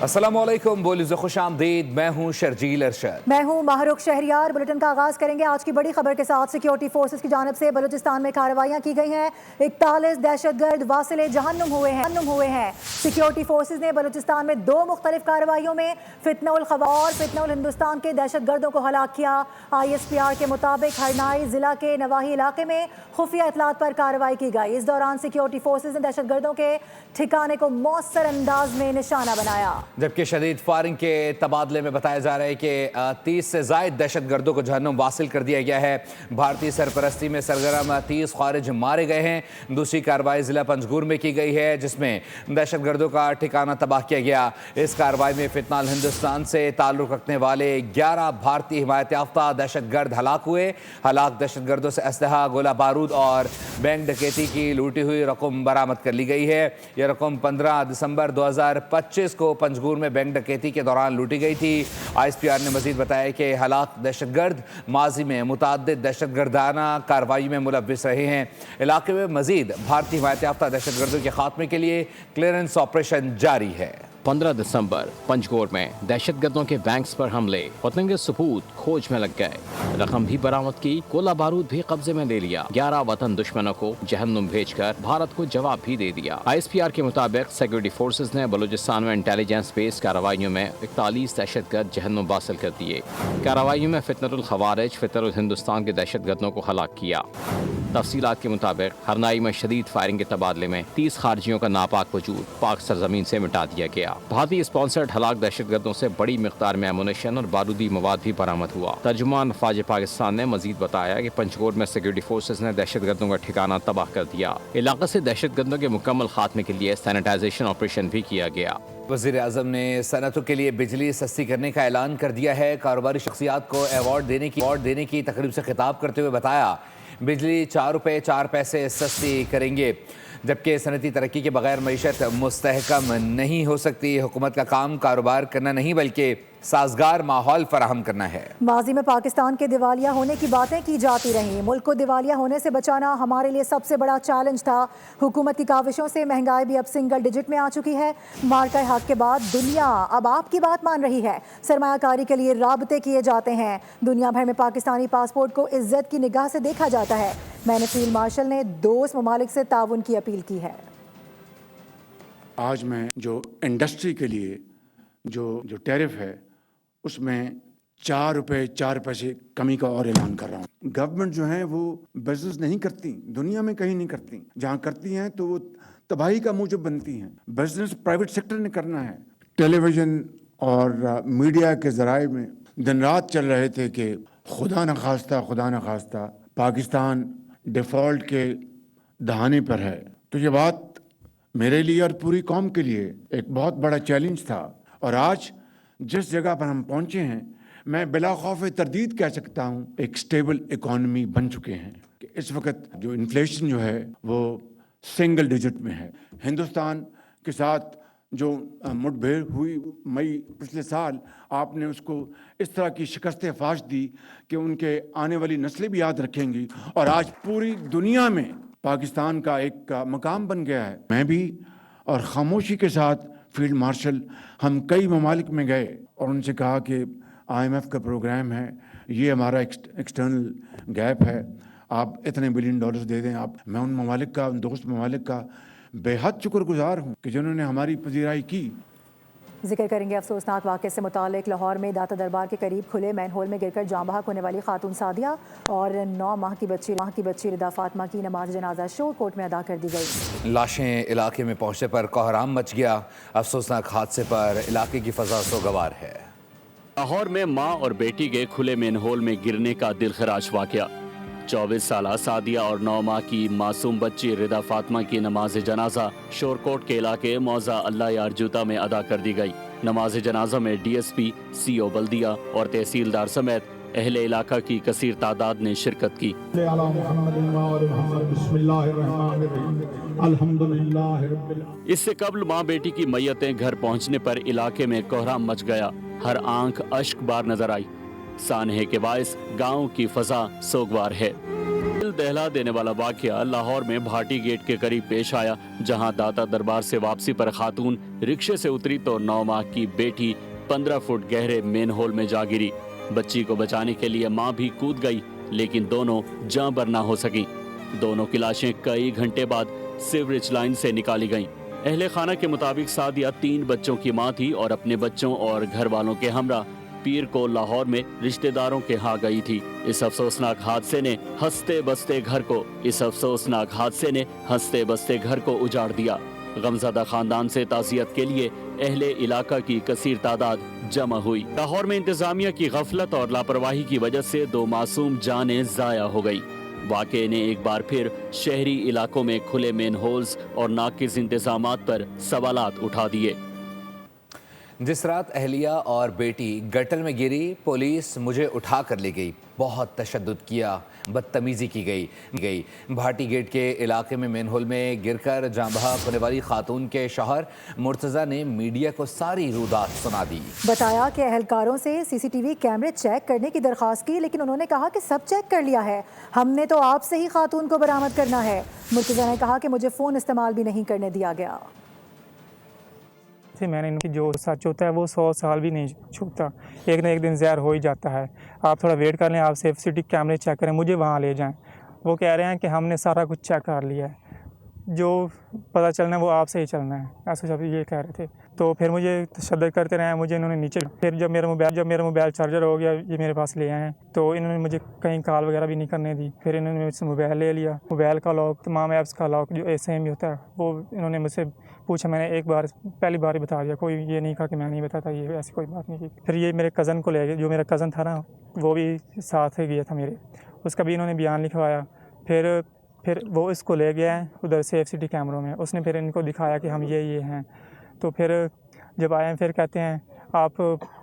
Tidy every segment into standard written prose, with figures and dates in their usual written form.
अस्सलाम वालेकुम, बोली से खुश आमदीद। मैं हूँ शर्जील अरशद। मैं हूँ माहरुख शहरियार। बुलेटिन का आगाज करेंगे आज की बड़ी खबर के साथ। सिक्योरिटी फोर्सेस की जानिब से बलूचिस्तान में कार्रवाइयाँ की गई हैं। 41 दहशतगर्द वासिले जहन्नुम हुए हैं। सिक्योरिटी फोर्सेस ने बलूचिस्तान में 2 मुख्तलिफ कार्रवाइयों में फितनउल खवा और फितनउल हिंदुस्तान के दहशतगर्दों को हलाक किया। ISPR के मुताबिक हरनाई जिला के नवाही इलाके में खुफिया इतलात पर कार्रवाई की गई। इस दौरान सिक्योरिटी फोर्सेस ने दहशतगर्दों के ठिकाने को मौसर अंदाज में निशाना बनाया। जबकि शदीद फायरिंग के तबादले में बताया जा रहा है कि 30 से ज़ायद दहशतगर्दों को जहन्नुम वासिल कर दिया गया है। भारतीय सरपरस्ती में सरगर्म 30 खारिज मारे गए हैं। दूसरी कार्रवाई ज़िला पंजगुर में की गई है, जिसमें दहशतगर्दों का ठिकाना तबाह किया गया। इस कार्रवाई में फितनउल हिंदुस्तान से ताल्लुक़ रखने वाले 11 भारतीय हिमायत याफ्ता दहशतगर्द हलाक हुए। हलाक दहशतगर्दों से असलहा, गोला बारूद और बैंक डकैती की लूटी हुई रकम बरामद कर ली गई है। यह रकम 15 दिसंबर 2025 को पंजगुर में बैंक डकैती के दौरान लूटी गई थी। ISPR ने मजीद बताया कि हलाक दहशतगर्द माजी में मुतअद्दिद दहशतगर्दाना कार्रवाई में मुलव्विस रहे हैं। इलाके में मजीद भारतीय हिमायत याफ्ता दहशतगर्दों के खात्मे के लिए क्लियरेंस ऑपरेशन जारी है। 15 दिसंबर पंजगोर में दहशतगर्दों के बैंक्स पर हमले, पतंगे सबूत खोज में लग गए। रकम भी बरामद की, गोला बारूद भी कब्जे में ले लिया। 11 वतन दुश्मनों को जहन्नुम भेजकर भारत को जवाब भी दे दिया। ISPR के मुताबिक सिक्योरिटी फोर्सेस ने बलूचिस्तान में इंटेलिजेंस बेस्ड कार्रवाइयों में 41 दहशतगर्द जहन्नुम हासिल कर दिए। कार्रवाइयों में फितनउल खवारिज, फितनउल हिंदुस्तान के दहशतगर्दों को हलाक किया। तफसीलात के मुताबिक हरनाई में शदीद फायरिंग के तबादले में 30 खारजियों का नापाक वजूद पाक सरजमीन से मिटा दिया गया। भारतीय स्पॉन्सर्ड हलाक दहशतगर्दों से बड़ी मिकदार में एमुनेशन और बारूदी मवाद भी बरामद हुआ। तर्जुमान फौज पाकिस्तान ने मजीद बताया कि पंजगोर में सिक्योरिटी फोर्सेस ने दहशतगर्दों का ठिकाना तबाह कर दिया। इलाके से दहशतगर्दों के मुकम्मल खात्मे के लिए सैनिटाइजेशन ऑपरेशन भी किया गया। वज़ीर आज़म ने सनअतों के लिए बिजली सस्ती करने का ऐलान कर दिया है। कारोबारी शख्सियात को अवार्ड देने की तकरीब से खिताब करते हुए बताया, बिजली 4 रुपये 4 पैसे सस्ती करेंगे। जबकि सनती तरक्की के बगैर मईशत मुस्तहकम नहीं हो सकती। हुकूमत का काम कारोबार करना नहीं बल्कि साजगार माहौल फराहम करना है। माजी में पाकिस्तान के दिवालिया होने की बातें की जाती रहीं। मुल्क को दिवालिया होने से बचाना हमारे लिए सबसे बड़ा चैलेंज था। हुकूमत की काविशों से महंगाई भी अब सिंगल डिजिट में आ चुकी है। मार्का हक के बाद दुनिया अब आपकी बात मान रही है। सरमायाकारी के लिए राबते किए जाते हैं। दुनिया भर में पाकिस्तानी पासपोर्ट को इज्जत की निगाह से देखा जाता है। मैंने फील्ड मार्शल ने दोस्त ममालिक से ताउन की अपील की है। आज मैं जो इंडस्ट्री के लिए जो टैरिफ है उसमें 4 रुपये 4 पैसे कमी का और ऐलान कर रहा हूँ। गवर्नमेंट जो है वो बिजनेस नहीं करती, दुनिया में कहीं नहीं करती। जहाँ करती हैं तो वो तबाही का मूजब बनती हैं। बिजनेस प्राइवेट सेक्टर ने करना है। टेलीविज़न और मीडिया के ज़राए में दिन रात चल रहे थे कि खुदा न खास्ता पाकिस्तान डिफ़ॉल्ट के दहाने पर है। तो ये बात मेरे लिए और पूरी कौम के लिए एक बहुत बड़ा चैलेंज था। और आज जिस जगह पर हम पहुंचे हैं, मैं बिला खौफ तरदीद कह सकता हूं, एक स्टेबल इकॉनमी बन चुके हैं। कि इस वक्त जो इन्फ्लेशन जो है वो सिंगल डिजिट में है। हिंदुस्तान के साथ जो मुठभेड़ हुई मई पिछले साल, आपने उसको इस तरह की शिकस्त फाश दी कि उनके आने वाली नस्लें भी याद रखेंगी। और आज पूरी दुनिया में पाकिस्तान का एक मकाम बन गया है। मैं भी और खामोशी के साथ फील्ड मार्शल हम कई ममालिक में गए और उनसे कहा कि IMF का प्रोग्राम है, ये हमारा एक्सटर्नल गैप है, आप इतने $1 बिलियन दे दें। आप मैं उन ममालिक का, उन दोस्त ममालिक का बेहद शुक्रगुजार हूँ कि जिन्होंने हमारी पजीराई की। जिक्र करेंगे अफसोसनाक वाक़े से मुतालिक। लाहौर में दाता दरबार के करीब खुले मैन होल में गिरकर जाँ बहक होने वाली खातून सादिया और 9 माह की बच्ची रिदा फातिमा की नमाज जनाजा शोर कोर्ट में अदा कर दी गई। लाशें इलाके में पहुंचने पर कोहराम मच गया। अफसोसनाक हादसे पर इलाके की फजा सोगवार है। लाहौर में माँ और बेटी के खुले मैन होल में गिरने का दिलखराश वाक़या। 24 साल सादिया और 9 माह की मासूम बच्ची रिदा फातिमा की नमाज जनाजा शोरकोट के इलाके मौजा अल्लाह यार जूता में अदा कर दी गई। नमाज जनाजा में DSP, CO बल्दिया और तहसीलदार समेत अहले इलाका की कसीर तादाद ने शिरकत की। इससे कबल माँ बेटी की मैयतें घर पहुँचने पर इलाके में कोहराम मच गया। हर आंख अश्क बार नजर आई। सानहे के बायस गांव की फजा सोगवार है। दिल دہلا دینے والا واقعہ لاہور میں بھاٹی گیٹ کے قریب پیش آیا، جہاں داتا دربار سے واپسی پر خاتون رکشے سے اتری تو 9 ماہ کی بیٹی 15 فٹ گہرے مین ہول میں جا گری۔ بچی کو بچانے کے لیے ماں بھی کود گئی، لیکن دونوں جاں بر نہ ہو سکیں۔ دونوں کی لاشیں کئی گھنٹے بعد سیوریج لائن سے نکالی گئیں۔ اہل خانہ کے مطابق سعدیہ 3 بچوں کی ماں تھی اور اپنے بچوں اور گھر والوں کے ہمراہ پیر کو لاہور میں رشتہ داروں کے ہاں گئی تھی۔ اس افسوسناک حادثے نے ہنستے بستے گھر کو اجاڑ دیا۔ غمزدہ خاندان سے تعزیت کے لیے اہل علاقہ کی کثیر تعداد جمع ہوئی۔ لاہور میں انتظامیہ کی غفلت اور لاپرواہی کی وجہ سے 2 معصوم جانیں ضائع ہو گئی۔ واقعے نے ایک بار پھر شہری علاقوں میں کھلے مین ہولز اور ناقص انتظامات پر سوالات اٹھا دیے۔ جس رات اہلیہ اور بیٹی گٹر میں گری، پولیس مجھے اٹھا کر لے گئی، بہت تشدد کیا، بدتمیزی کی گئی۔ بھاٹی گیٹ کے علاقے میں مین ہول میں گر کر جاں بحق ہونے والی خاتون کے شوہر مرتضیٰ نے میڈیا کو ساری رودات سنا دی۔ بتایا کہ اہلکاروں سے سی سی ٹی وی کیمرے چیک کرنے کی درخواست کی، لیکن انہوں نے کہا کہ سب چیک کر لیا ہے، ہم نے تو آپ سے ہی خاتون کو برآمد کرنا ہے۔ مرتضیٰ نے کہا کہ مجھے فون استعمال بھی نہیں کرنے دیا گیا۔ میں نے ان کی جو سچ ہوتا ہے وہ 100 سال بھی نہیں چھوٹتا، ایک نہ ایک دن ظاہر ہو ہی جاتا ہے۔ آپ تھوڑا ویٹ کر لیں، آپ سیف سٹی کیمرے چیک کریں، مجھے وہاں لے جائیں۔ وہ کہہ رہے ہیں کہ ہم نے سارا کچھ چیک کر لیا ہے، جو پتہ چلنا ہے وہ آپ سے ہی چلنا ہے، ایسے سب یہ کہہ رہے تھے۔ تو پھر مجھے تشدد کرتے رہے، مجھے انہوں نے نیچے، پھر جب میرا موبائل چارجر ہو گیا، یہ میرے پاس لے آئے ہیں، تو انہوں نے مجھے کہیں کال وغیرہ بھی نہیں کرنے دی۔ پھر انہوں نے مجھ سے موبائل لے لیا، موبائل کا لاک، تمام ایپس کا لاک جو سیم ہی ہوتا ہے وہ انہوں نے مجھ سے پوچھا۔ میں نے پہلی بار ہی بتا دیا، کوئی یہ نہیں کہا کہ میں نہیں بتاتا، یہ ایسی کوئی بات نہیں کی۔ پھر یہ میرے کزن کو لے گئے، جو میرا کزن تھا نا وہ بھی ساتھ ہی گیا تھا میرے، اس کا بھی انہوں نے بیان لکھوایا۔ پھر وہ اس کو لے گیا ہے ادھر سیف سٹی کیمروں میں، اس نے پھر ان کو دکھایا کہ ہم یہ ہیں۔ تو پھر جب آئے ہیں پھر کہتے ہیں آپ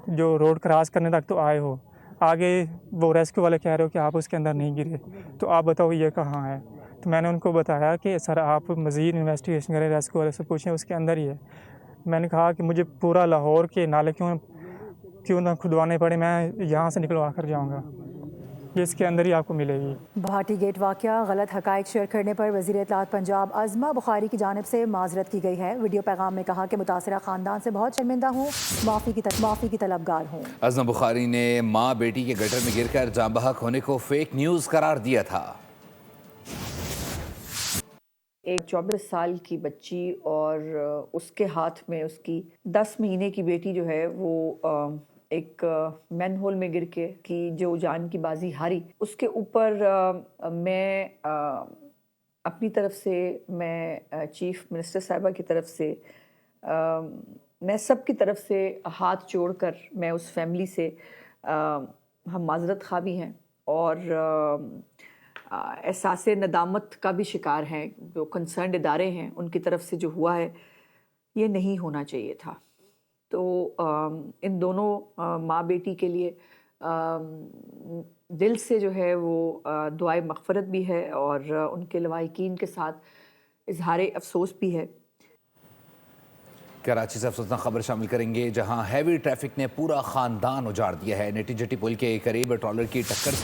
جو روڈ کراس کرنے تک تو آئے ہو، آگے وہ ریسکیو والے کہہ رہے ہو کہ آپ اس کے اندر نہیں گرے، تو آپ بتاؤ یہ کہاں ہے؟ تو میں نے ان کو بتایا کہ سر آپ مزید انویسٹیگیشن کریں، ریسکیو والے سے پوچھیں، اس کے اندر ہی ہے۔ میں نے کہا کہ مجھے پورا لاہور کے نالے کیوں نہ کھدوانے پڑے، میں یہاں سے نکلوا کر جاؤں گا، یہ اس کے اندر ہی آپ کو ملے گی۔ بھاٹی گیٹ واقعہ غلط حقائق شیئر کرنے پر وزیر اطلاعات پنجاب عظمہ بخاری کی جانب سے معذرت کی گئی ہے۔ ویڈیو پیغام میں کہا کہ متاثرہ خاندان سے بہت شرمندہ ہوں، معافی کی طلبگار ہوں۔ عظمہ بخاری نے ماں بیٹی کے گٹر میں گر کر جاں بحق ہونے کو فیک نیوز قرار دیا تھا۔ ایک 24 سال کی بچی اور اس کے ہاتھ میں اس کی 10 مہینے کی بیٹی جو ہے وہ ایک مین ہول میں گر کے کی جو جان کی بازی ہاری، اس کے اوپر میں اپنی طرف سے، میں چیف منسٹر صاحبہ کی طرف سے، میں سب کی طرف سے ہاتھ جوڑ کر میں اس فیملی سے ہم معذرت خواہ بھی ہیں اور احساس ندامت کا بھی شکار ہیں۔ جو کنسرنڈ ادارے ہیں ان کی طرف سے جو ہوا ہے یہ نہیں ہونا چاہیے تھا۔ تو ان دونوں ماں بیٹی کے لیے دل سے جو ہے وہ دعائے مغفرت بھی ہے اور ان کے لواحقین کے ساتھ اظہار افسوس بھی ہے۔ کراچی سے افسوسناک خبر شامل کریں گے، جہاں ہیوی ٹریفک نے پورا خاندان اجاڑ دیا ہے۔ نیٹی جٹی پل کے قریب ٹرالر کی ٹکر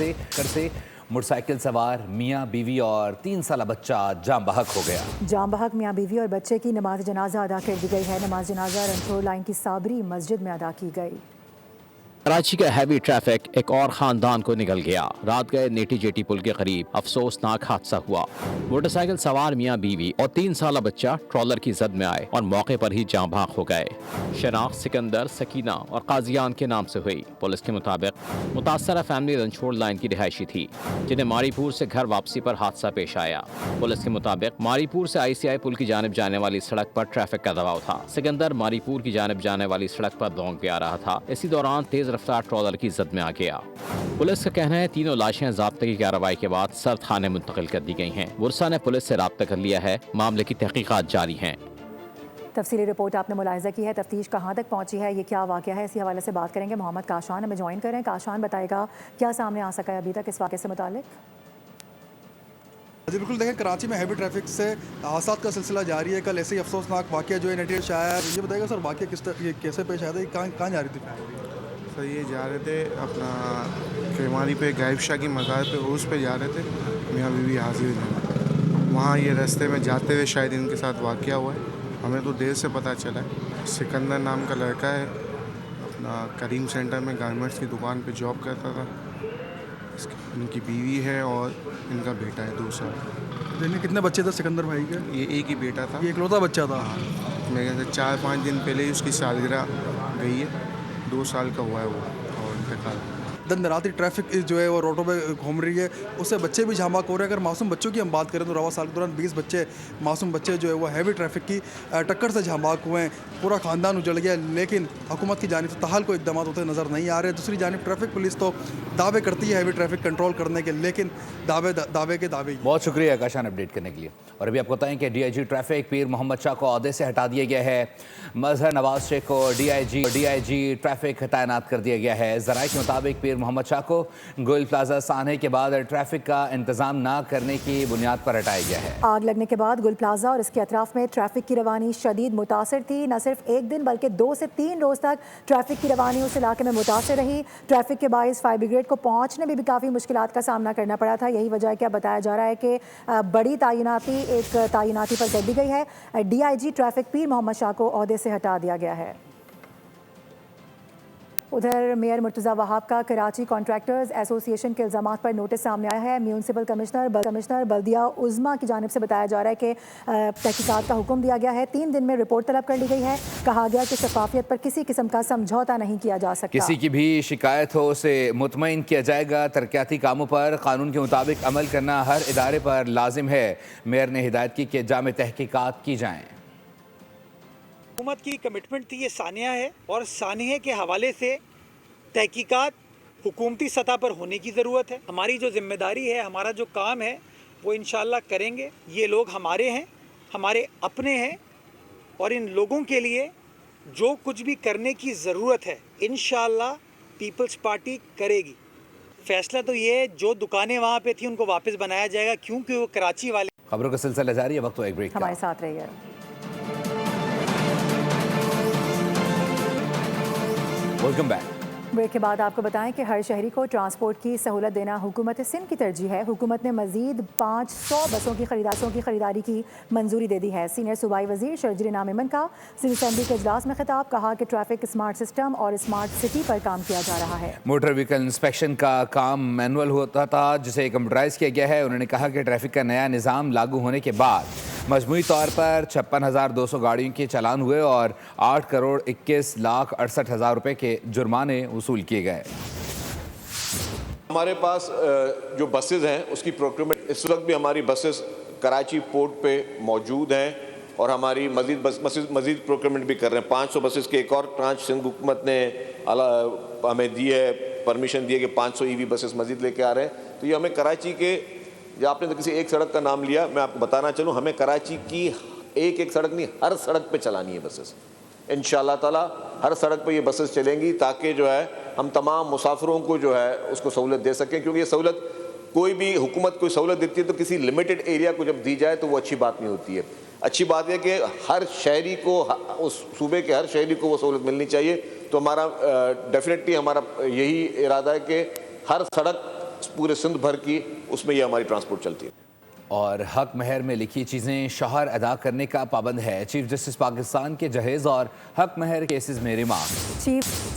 سے موٹر سائیکل سوار میاں بیوی اور 3 سالہ بچہ جاں بحق ہو گیا۔ جاں بحق میاں بیوی اور بچے کی نماز جنازہ ادا کر دی گئی ہے۔ نماز جنازہ رنتھور لائن کی صابری مسجد میں ادا کی گئی۔ کراچی کا ہیوی ٹریفک ایک اور خاندان کو نگل گیا۔ رات گئے نیٹی جیٹی پل کے قریب افسوسناک حادثہ ہوا۔ موٹر سائیکل سوار میاں بیوی اور 3 سالہ بچہ ٹرالر کی زد میں آئے اور موقع پر ہی جاں بحق ہو گئے۔ شناخت سکندر، سکینہ اور قاضیان کے نام سے ہوئی۔ پولیس کے مطابق متاثرہ فیملی رنچھوڑ لائن کی رہائشی تھی، جنہیں ماری پور سے گھر واپسی پر حادثہ پیش آیا۔ پولیس کے مطابق ماری پور سے ICI پل کی جانب جانے والی سڑک پر ٹریفک کا دباؤ تھا۔ سکندر ماری پور کی جانب جانے والی سڑک پر لونگ پہ آ رہا تھا، اسی دوران تیز رفتار ٹرالر کی زد میں آ گیا۔ پولیس کا کہنا ہے تینوں لاشیں ضابطے کی کارروائی کے بعد سرد خانے منتقل کر دی گئی ہیں۔ ورثاء نے پولیس سے رابطہ کر لیا ہے، معاملے کی تحقیقات جاری ہیں۔ تفصیلی رپورٹ آپ نے ملاحظہ کی ہے، تفتیش کہاں تک پہنچی ہے، یہ کیا واقعہ ہے، اسی حوالے سے بات کریں گے۔ محمد کاشان ہمیں جوائن کریں۔ کاشان بتائے گا کیا سامنے آ سکا ہے ابھی تک اس واقعے سے متعلق؟ جی بالکل، دیکھیں کراچی میں ہیوی ٹریفک سے حادثات کا سلسلہ جاری ہے۔ کل ایسے ہی افسوسناک واقعہ جو ہے نیٹی سے آیا ہے، یہ بتائے گا سر واقعہ کیسے پیش آیا تھا، کہاں جا رہی تھی؟ سر یہ جا رہے تھے اپنا کیمانی پہ غائب شاہ کی مزار پہ عرس پہ جا رہے تھے، میاں بیوی حاضر ہیں وہاں. یہ راستے میں جاتے ہوئے شاید ان کے ساتھ واقعہ ہوا ہے. ہمیں تو دیر سے پتہ چلا ہے. سکندر نام کا لڑکا ہے, اپنا کریم سینٹر میں گارمنٹس کی دکان پہ جاب کرتا تھا. ان کی بیوی ہے اور ان کا بیٹا ہے 2 سال. دن میں کتنے بچے تھے سکندر بھائی کے؟ یہ ایک ہی بیٹا تھا. یہ اکلوتا بچہ تھا. میرے خیال سے 4-5 دن پہلے ہی اس کی سالگرہ گئی ہے. 2 سال کا ہوا ہے وہ اور انتقال. دن رات ٹریفک جو ہے وہ روڈوں پہ گھوم رہی ہے, اس سے بچے بھی جھاماک ہو رہے ہیں. اگر معصوم بچوں کی ہم بات کریں تو رواں سال کے دوران 20 بچے معصوم بچے جو ہے وہ ہیوی ٹریفک کی ٹکر سے جھاماک ہوئے ہیں. پورا خاندان اجڑ گیا, لیکن حکومت کی جانب سے تاحال کوئی اقدامات ہوتے نظر نہیں آ رہے. دوسری جانب ٹریفک پولیس تو دعوے کرتی ہے ہیوی ٹریفک کنٹرول کرنے کے, لیکن دعوے کے دعوے. بہت شکریہ کاشان اپڈیٹ کرنے کے لیے. اور ابھی آپ کو بتائیں کہ ڈی آئی جی ٹریفک پیر محمد شاہ کو عہدے سے ہٹا دیا گیا ہے. مظہر نواز شیخ کو ڈی آئی جی ٹریفک تعینات کر دیا گیا ہے. ذرائع کے مطابق پیر محمد شاہ کو گل پلازا سانحے کے بعد ٹریفک کا انتظام نہ کرنے کی بنیاد پر ہٹایا گیا ہے. آگ لگنے کے بعد گل پلازا اور اس کے اطراف میں ٹریفک کی روانی شدید متاثر تھی. نہ صرف ایک دن بلکہ 2 سے 3 روز تک ٹریفک کی روانی اس علاقے میں متاثر رہی. ٹریفک کے باعث فائر بریگیڈ کو پہنچنے میں بھی کافی مشکلات کا سامنا کرنا پڑا تھا. یہی وجہ ہے کہ بتایا جا رہا ہے کہ بڑی تعیناتی پر کر دی گئی ہے. ڈی آئی جی ٹریفک پیر محمد شاہ کو عہدے سے ہٹا دیا گیا ہے. ادھر میئر مرتضیٰ وہاب کا کراچی کانٹریکٹرز ایسوسی ایشن کے الزامات پر نوٹس سامنے آیا ہے. میونسپل کمشنر بلدیہ عظمیٰ کی جانب سے بتایا جا رہا ہے کہ تحقیقات کا حکم دیا گیا ہے. 3 دن میں رپورٹ طلب کر لی گئی ہے. کہا گیا کہ شفافیت پر کسی قسم کا سمجھوتا نہیں کیا جا سکتا. کسی کی بھی شکایت ہو اسے مطمئن کیا جائے گا. ترقیاتی کاموں پر قانون کے مطابق عمل کرنا ہر ادارے پر لازم ہے. میئر نے ہدایت کی کہ جامع تحقیقات کی جائیں. حکومت کی کمٹمنٹ تھی یہ سانحہ ہے, اور سانحے کے حوالے سے تحقیقات حکومتی سطح پر ہونے کی ضرورت ہے. ہماری جو ذمہ داری ہے, ہمارا جو کام ہے وہ انشاءاللہ کریں گے. یہ لوگ ہمارے ہیں, ہمارے اپنے ہیں, اور ان لوگوں کے لیے جو کچھ بھی کرنے کی ضرورت ہے انشاءاللہ پیپلز پارٹی کرے گی. فیصلہ تو یہ ہے جو دکانیں وہاں پہ تھیں ان کو واپس بنایا جائے گا, کیونکہ وہ کراچی والے. خبروں کا سلسلہ جاری ہے, وقت ہو ایک بریک کا. ہمارے ساتھ رہیے. Welcome back. بریک کے بعد آپ کو بتائیں کہ ہر شہری کو ٹرانسپورٹ کی سہولت دینا حکومت سندھ کی ترجیح ہے. حکومت نے مزید 500 بسوں کی خریداری کی منظوری دے دی ہے. سینئر صوبائی وزیر شرجیل انعام ایمن کا سندھ اسمبلی کے اجلاس میں خطاب. کہا کہ ٹریفک اسمارٹ سسٹم اور اسمارٹ سٹی پر کام کیا جا رہا ہے. موٹر وہیکل انسپیکشن کا کام مینول ہوتا تھا جسے کمپیوٹرائز کیا گیا ہے. انہوں نے کہا کہ ٹریفک کا نیا نظام لاگو ہونے کے بعد مجموعی طور پر 56,200 گاڑیوں کے چالان ہوئے اور 8,21,68,000 روپے کے جرمانے وصول کیے گئے. ہمارے پاس جو بسز ہیں اس کی پروکیورمنٹ اس وقت بھی ہماری بسز کراچی پورٹ پہ موجود ہیں, اور ہماری مزید پروکیورمنٹ بھی کر رہے ہیں. 500 بسز کے ایک اور ٹرانچ سندھ حکومت نے ہمیں دی ہے, پرمیشن دی ہے کہ 500 ای وی بسز مزید لے کے آ رہے ہیں. تو یہ ہمیں کراچی کے, یا آپ نے تو کسی ایک سڑک کا نام لیا, میں آپ کو بتانا چلوں ہمیں کراچی کی ایک سڑک نہیں, ہر سڑک پہ چلانی ہے بسز. انشاءاللہ تعالی ہر سڑک پہ یہ بسز چلیں گی تاکہ جو ہے ہم تمام مسافروں کو جو ہے اس کو سہولت دے سکیں. کیونکہ یہ سہولت کوئی بھی حکومت کوئی سہولت دیتی ہے تو کسی لمیٹڈ ایریا کو جب دی جائے تو وہ اچھی بات نہیں ہوتی ہے. اچھی بات ہے کہ ہر شہری کو, اس صوبے کے ہر شہری کو وہ سہولت ملنی چاہیے. تو ہمارا ڈیفینیٹلی ہمارا یہی ارادہ ہے کہ ہر سڑک پورے سندھ بھر کی اس میں یہ ہماری ٹرانسپورٹ چلتی ہے. اور حق مہر میں لکھی چیزیں شوہر ادا کرنے کا پابند ہے. چیف جسٹس پاکستان کے جہیز اور حق مہر کیسز میں ریمارک.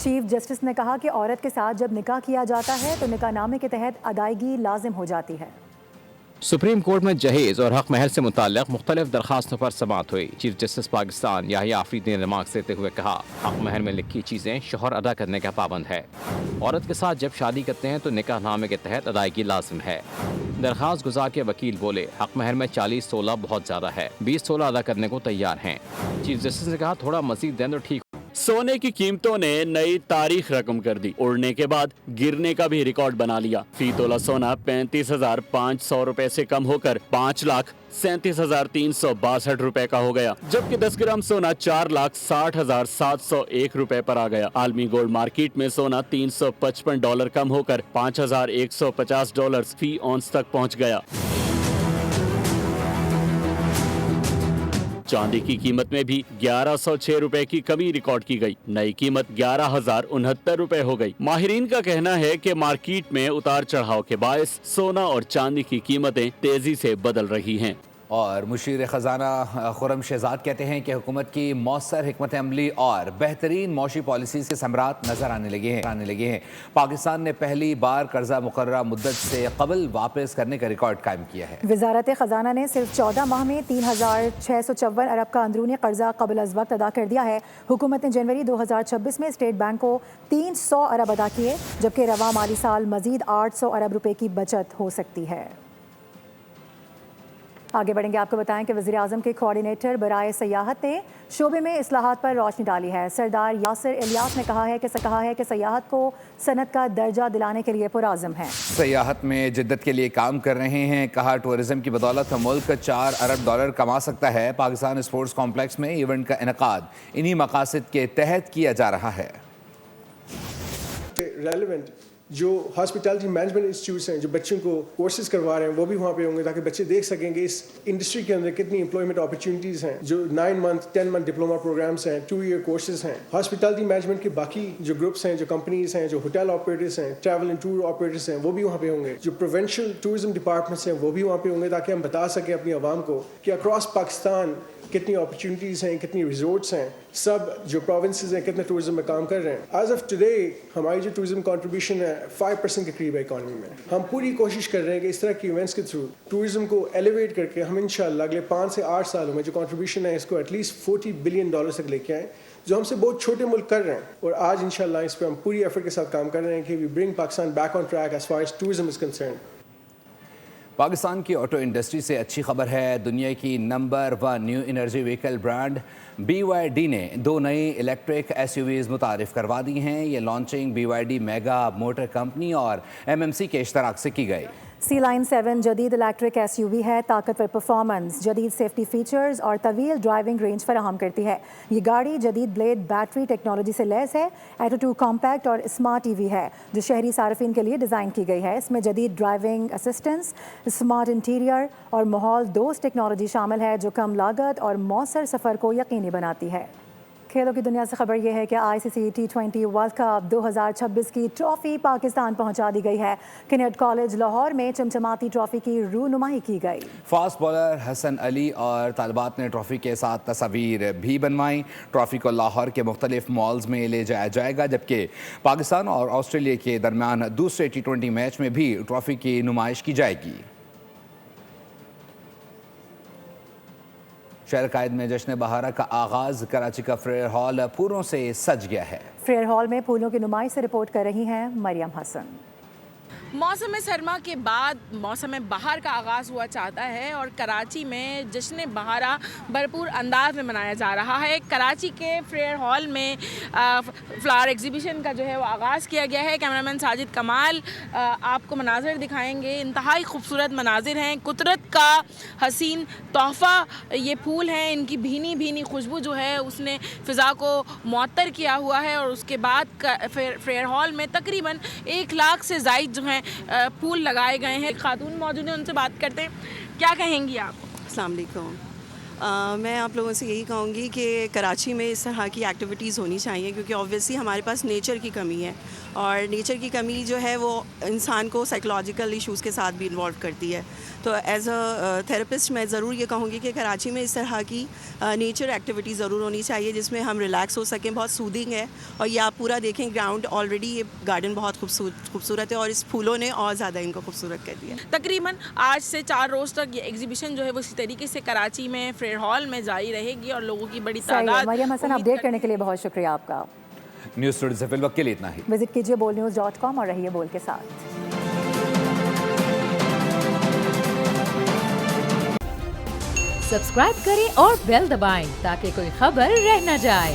چیف جسٹس نے کہا کہ عورت کے ساتھ جب نکاح کیا جاتا ہے تو نکاح نامے کے تحت ادائیگی لازم ہو جاتی ہے. سپریم کورٹ میں جہیز اور حق مہر سے متعلق مختلف درخواستوں پر سماعت ہوئی. چیف جسٹس پاکستان یحییٰ آفریدی نے ریمارکس دیتے ہوئے کہا حق مہر میں لکھی چیزیں شوہر ادا کرنے کا پابند ہے. عورت کے ساتھ جب شادی کرتے ہیں تو نکاح نامے کے تحت ادائیگی لازم ہے. درخواست گزار کے وکیل بولے حق مہر میں 40 تولہ بہت زیادہ ہے, 20 تولہ ادا کرنے کو تیار ہیں. چیف جسٹس نے کہا تھوڑا مزید دیں تو ٹھیک. سونے کی قیمتوں نے نئی تاریخ رقم کر دی. اڑنے کے بعد گرنے کا بھی ریکارڈ بنا لیا. فی تولہ سونا 35,500 روپے سے کم ہو کر 5,37,362 روپے کا ہو گیا, جبکہ 10 گرام سونا 4,60,701 روپے پر آ گیا. عالمی گولڈ مارکیٹ میں سونا $355 کم ہو کر $5,150 فی اونس تک پہنچ گیا. चांदी की कीमत में भी 1106 रुपए की कमी रिकॉर्ड की गई। नई कीमत 11,069 रुपए हो गई। माहिरीन का कहना है कि मार्केट में उतार चढ़ाव के बायस सोना और चांदी की कीमतें तेजी से बदल रही हैं। और मुशीर ख़जाना खुरम शहजाद कहते हैं कि हुकूमत की मौसर हिकमत अमली और बेहतरीन मौशी पॉलिसीज़ के समरात नज़र आने लगे हैं। पाकिस्तान ने पहली बार कर्जा मुकर्ररा मुद्दत से कबल वापस करने का रिकॉर्ड कायम किया है। वज़ारत ख़जाना ने सिर्फ 14 माह में 3,654 अरब का अंदरूनी कर्जा कबल अज़ वक्त अदा कर दिया है। हुकूमत ने जनवरी 2026 में स्टेट बैंक को 300 अरब अदा किए, जबकि रवा माली साल मजीद 800 अरब रुपए की बचत हो सकती है। आगे बढ़ेंगे, आपको बताएं कि वज़ीर आज़म के कोऑर्डिनेटर बराए सयाहत ने शोबे में इस्लाहात पर रोशनी डाली है। सरदार यासिर इलियास ने कहा है कि सयाहत को सनत का दर्जा दिलाने के लिए पुरआज़म है। सयाहत में जिद्दत के लिए काम कर रहे हैं। कहा, टूरिज्म की बदौलत मुल्क $4 अरब कमा सकता है। पाकिस्तान स्पोर्ट्स कॉम्प्लेक्स में इवेंट का इनेकाद इन्हीं मकासद के तहत किया जा रहा है। रेलेवेंट जो हॉस्पिटैलिटी मैनेजमेंट इंस्टीट्यूट्स हैं जो बच्चों को कोर्सेज करवा रहे हैं वो भी वहाँ पे होंगे, ताकि बच्चे देख सकेंगे इस इंडस्ट्री के अंदर कितनी एम्प्लॉयमेंट अपॉर्चुनिटीज़ हैं। जो 9 मंथ 10 मंथ डिप्लोमा प्रोग्राम्स हैं, 2 ईयर कोर्सेज हैं। हॉस्पिटैलिटी मैनेजमेंट के बाकी जो ग्रुप्स हैं, जो कंपनीज हैं, जो होटल ऑपरेटर्स हैं, ट्रैवल एंड टूर ऑपरेटर्स हैं, वो भी वहाँ पे होंगे। जो प्रोविंशियल टूरिज्म डिपार्टमेंट्स हैं वो भी वहाँ पे होंगे, ताकि हम बता सकें अपनी आवाम को कि अक्रॉस पाकिस्तान कितनी अपॉर्चुनिटीज़ हैं, कितनी रिजॉर्ट्स हैं, सब जो प्रोविंसेस हैं कितने टूरिज्म में काम कर रहे हैं। एज ऑफ टुडे हमारी जो टूरिज्म कंट्रीब्यूशन है 5% के करीब है इकॉनमी में। हम पूरी कोशिश कर रहे हैं कि इस तरह की इवेंट्स के थ्रू टूरिज्म को एलिवेट करके हम इंशाल्लाह अगले 5 से 8 सालों में जो कंट्रीब्यूशन है इसको एटलीस्ट $40 बिलियन तक लेके आएँ, जो हमसे बहुत छोटे मुल्क कर रहे हैं। और आज इंशाल्लाह इस पर हम पूरी एफर्ट के साथ काम कर रहे हैं कि we bring Pakistan back on track as far as tourism is concern. Pakistan की ऑटो इंडस्ट्री से अच्छी खबर है। दुनिया की number 1 new energy vehicle brand BYD ने 2 नई इलेक्ट्रिक SUVs मुतारिफ करवा दी हैं। ये launching BYD mega motor company और MMC के इश्तराक से की गई। C-Line 7 जदीद इलेक्ट्रिक SUV है। ताकतवर परफॉर्मेंस, जदीद सेफ्टी फीचर्स और तवील ड्राइविंग रेंज फराहम करती है। ये गाड़ी जदीद ब्लेड बैटरी टेक्नोलॉजी से लैस है। Atto 2 कॉम्पैक्ट और स्मार्ट EV है जो शहरी सार्फिन के लिए डिज़ाइन की गई है। इसमें जदीद ड्राइविंग असिस्टेंस, स्मार्ट इंटीरियर और माहौल दोस्त टेक्नोलॉजी शामिल है जो कम लागत और मौसर सफ़र को यकीनी बनाती है। खेलों की दुनिया से खबर यह है कि ICC T20 वर्ल्ड कप 2026 की ट्रॉफी पाकिस्तान पहुंचा दी गई है। किनेट कॉलेज लाहौर में चमचमाती ट्रॉफी की रूनुमाही की गई। फास्ट बॉलर हसन अली और तालिबात ने ट्रॉफी के साथ तस्वीर भी बनवाई। ट्रॉफी को लाहौर के मुख्तलिफ मॉल्स में ले जाया जाएगा, जबकि पाकिस्तान और ऑस्ट्रेलिया के दरमियान दूसरे T20 मैच में भी ट्रॉफी की नुमाइश की जाएगी। शहर कायद में जश्न बहारा का आगाज़। कराची का फ्रेयर हॉल फूलों से सज गया है। फ्रेयर हॉल में फूलों की नुमाइश से रिपोर्ट कर रही हैं मरियम हसन। मौसम सरमा के बाद मौसम बहार का आगाज़ हुआ चाहता है और कराची में जश्न बहारा भरपूर अंदाज में मनाया जा रहा है। कराची के फ्रेयर हॉल में फ्लावर एग्जीबिशन का जो है वो आगाज़ किया गया है। कैमरामैन साजिद कमाल आपको मनाजिर दिखाएंगे। इंतहाई खूबसूरत मनाजिर हैं, कुदरत का हसीन तोहफ़ा ये फूल हैं। इनकी भीनी भीनी खुशबू जो है उसने फ़िज़ा को मुअत्तर किया हुआ है। और उसके बाद फ्रेयर हॉल में तकरीबन 1 लाख से ज़ायद जो है फूल लगाए गए हैं। खातून मौजूद हैं, उनसे बात करते हैं। क्या कहेंगी आप? अस्सलाम वालेकुम। मैं आप लोगों से यही कहूँगी कि कराची में इस तरह की एक्टिविटीज़ होनी चाहिए, क्योंकि ऑब्वियसली हमारे पास नेचर की कमी है और नेचर की कमी जो है वो इंसान को साइकोलॉजिकल इश्यूज़ के साथ भी इन्वॉल्व करती है। तो एज अ थेरेपिस्ट मैं ज़रूर ये कहूँगी कि कराची में इस तरह की नेचर एक्टिविटी ज़रूर होनी चाहिए जिसमें हम रिलैक्स हो सकें। बहुत सूदिंग है और ये आप पूरा देखें ग्राउंड, ऑलरेडी ये गार्डन बहुत खूबसूरत है और इस फूलों ने और ज़्यादा इनको खूबसूरत कर दिया। तकरीबन आज से 4 रोज़ तक ये एग्जीबिशन जो है वो इसी तरीके से कराची में फ्रेयर हॉल में जारी रहेगी और लोगों की बड़ी तादाद। मरियम हसन, अपडेट करने के लिए बहुत शुक्रिया आपका। न्यूज़ स्टूडियो से फिल वक्त के लिए इतना ही। विजिट कीजिए bolnews.com और रहिए बोल के साथ। सब्सक्राइब करें और बेल दबाएं ताकि कोई खबर रह न जाए।